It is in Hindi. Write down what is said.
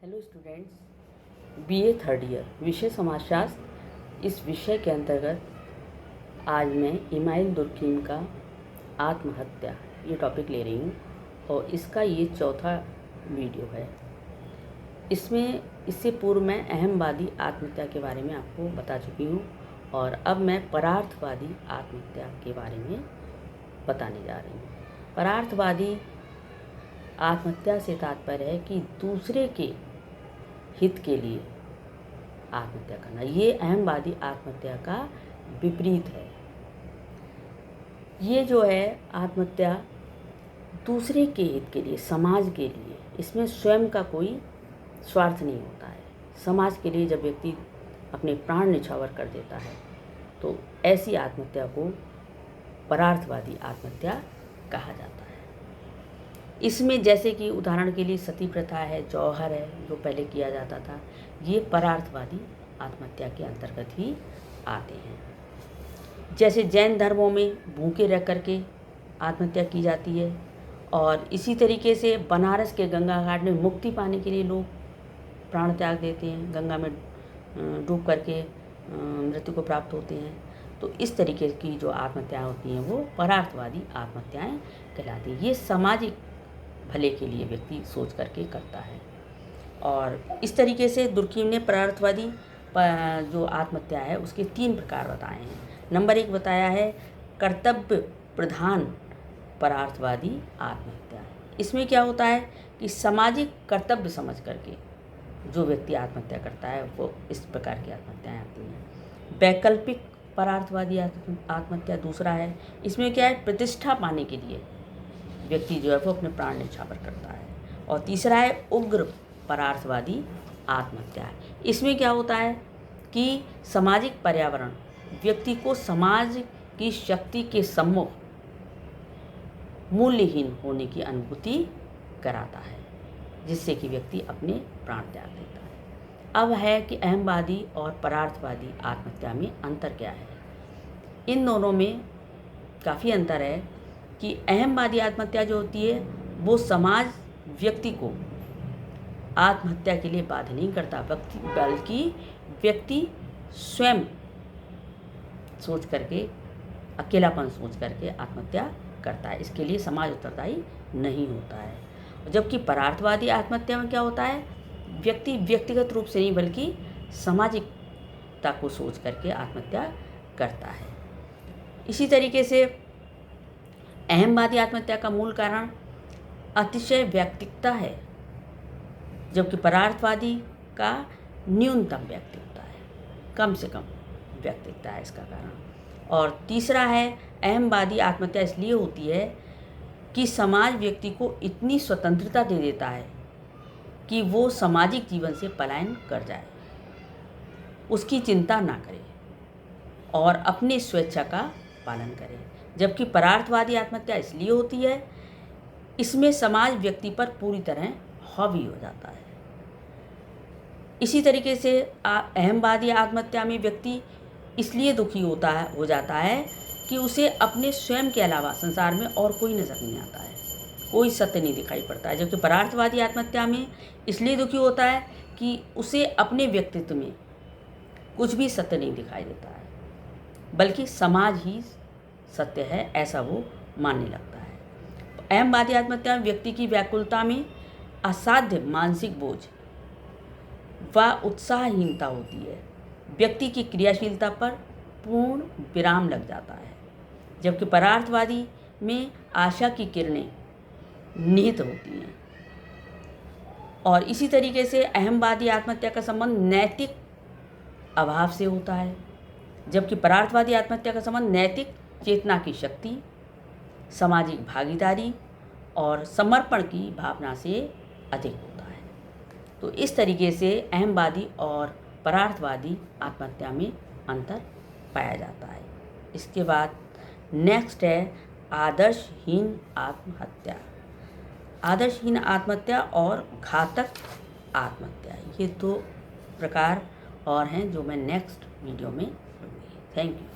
Hello students, BA third year विषय समाजशास्त्र। इस विषय के अंतर्गत आज मैं इमाइल दुर्कीम का आत्महत्या ये टॉपिक ले रही हूँ और इसका ये चौथा वीडियो है। इससे पूर्व मैं अहमवादी आत्महत्या के बारे में आपको बता चुकी हूँ और अब मैं परार्थवादी आत्महत्या के बारे में बताने जा रही हूँ। परार्थवादी आत्महत्या से तात्पर्य है कि दूसरे के हित के लिए आत्महत्या करना। ये अहमवादी आत्महत्या का विपरीत है। ये जो है आत्महत्या दूसरे के हित के लिए, समाज के लिए, इसमें स्वयं का कोई स्वार्थ नहीं होता है। समाज के लिए जब व्यक्ति अपने प्राण न्यौछावर कर देता है तो ऐसी आत्महत्या को परार्थवादी आत्महत्या कहा जाता है। इसमें जैसे कि उदाहरण के लिए सती प्रथा है, जौहर है जो पहले किया जाता था, ये परार्थवादी आत्महत्या के अंतर्गत ही आते हैं। जैसे जैन धर्मों में भूखे रह करके आत्महत्या की जाती है और इसी तरीके से बनारस के गंगा घाट में मुक्ति पाने के लिए लोग प्राण त्याग देते हैं, गंगा में डूब करके मृत्यु को प्राप्त होते हैं। तो इस तरीके की जो आत्महत्याएँ होती हैं वो परार्थवादी आत्महत्याएँ कहलाती हैं। ये सामाजिक भले के लिए व्यक्ति सोच करके करता है। और इस तरीके से दुर्कीम ने परार्थवादी जो आत्महत्या है उसके 3 प्रकार बताए हैं। नंबर 1 बताया है कर्तव्य प्रधान परार्थवादी आत्महत्या। इसमें क्या होता है कि सामाजिक कर्तव्य समझ करके जो व्यक्ति आत्महत्या करता है वो इस प्रकार की आत्महत्याएँ आती हैं। वैकल्पिक परार्थवादी आत्महत्या दूसरा है। इसमें क्या है, प्रतिष्ठा पाने के लिए व्यक्ति जो है वो अपने प्राण न्यौछावर करता है। और तीसरा है उग्र परार्थवादी आत्महत्या। इसमें क्या होता है कि सामाजिक पर्यावरण व्यक्ति को समाज की शक्ति के सम्मुख मूल्यहीन होने की अनुभूति कराता है, जिससे कि व्यक्ति अपने प्राण त्याग देता है। अब है कि अहमवादी और परार्थवादी आत्महत्या में अंतर क्या है। इन दोनों में काफ़ी अंतर है कि अहमवादी आत्महत्या जो होती है वो समाज व्यक्ति को आत्महत्या के लिए बाध्य नहीं करता, बल्कि व्यक्ति स्वयं सोच करके, अकेलापन सोच करके आत्महत्या करता है। इसके लिए समाज उत्तरदायी नहीं होता है। जबकि परार्थवादी आत्महत्या में क्या होता है, व्यक्ति व्यक्तिगत रूप से नहीं बल्कि सामाजिकता को सोच करके आत्महत्या करता है। इसी तरीके से अहमवादी आत्महत्या का मूल कारण अतिशय व्यक्तिकता है, जबकि परार्थवादी का न्यूनतम व्यक्तिकता है, कम से कम व्यक्तिकता है इसका कारण। और तीसरा है अहमवादी आत्महत्या इसलिए होती है कि समाज व्यक्ति को इतनी स्वतंत्रता दे देता है कि वो सामाजिक जीवन से पलायन कर जाए, उसकी चिंता ना करे और अपनी स्वेच्छा का पालन करे। जबकि परार्थवादी आत्महत्या इसलिए होती है, इसमें समाज व्यक्ति पर पूरी तरह हावी हो जाता है। इसी तरीके से अहमवादी आत्महत्या में व्यक्ति इसलिए दुखी हो जाता है कि उसे अपने स्वयं के अलावा संसार में और कोई नज़र नहीं आता है, कोई सत्य नहीं दिखाई पड़ता है। जबकि परार्थवादी आत्महत्या में इसलिए दुखी होता है कि उसे अपने व्यक्तित्व में कुछ भी सत्य नहीं दिखाई देता है, बल्कि समाज ही सत्य है, ऐसा वो मानने लगता है। अहमवादी आत्महत्या में व्यक्ति की व्याकुलता में असाध्य मानसिक बोझ व उत्साहहीनता होती है। व्यक्ति की क्रियाशीलता पर पूर्ण विराम लग जाता है। जबकि परार्थवादी में आशा की किरणें निहित होती हैं। और इसी तरीके से अहमवादी आत्महत्या का संबंध नैतिक अभाव से होता है, जबकि परार्थवादी आत्महत्या का संबंध नैतिक चेतना की शक्ति, सामाजिक भागीदारी और समर्पण की भावना से अधिक होता है। तो इस तरीके से अहमवादी और परार्थवादी आत्महत्या में अंतर पाया जाता है। इसके बाद नेक्स्ट है आदर्शहीन आत्महत्या। आदर्शहीन आत्महत्या और घातक आत्महत्या, ये 2 प्रकार और हैं जो मैं नेक्स्ट वीडियो में लूँगी। Thank you.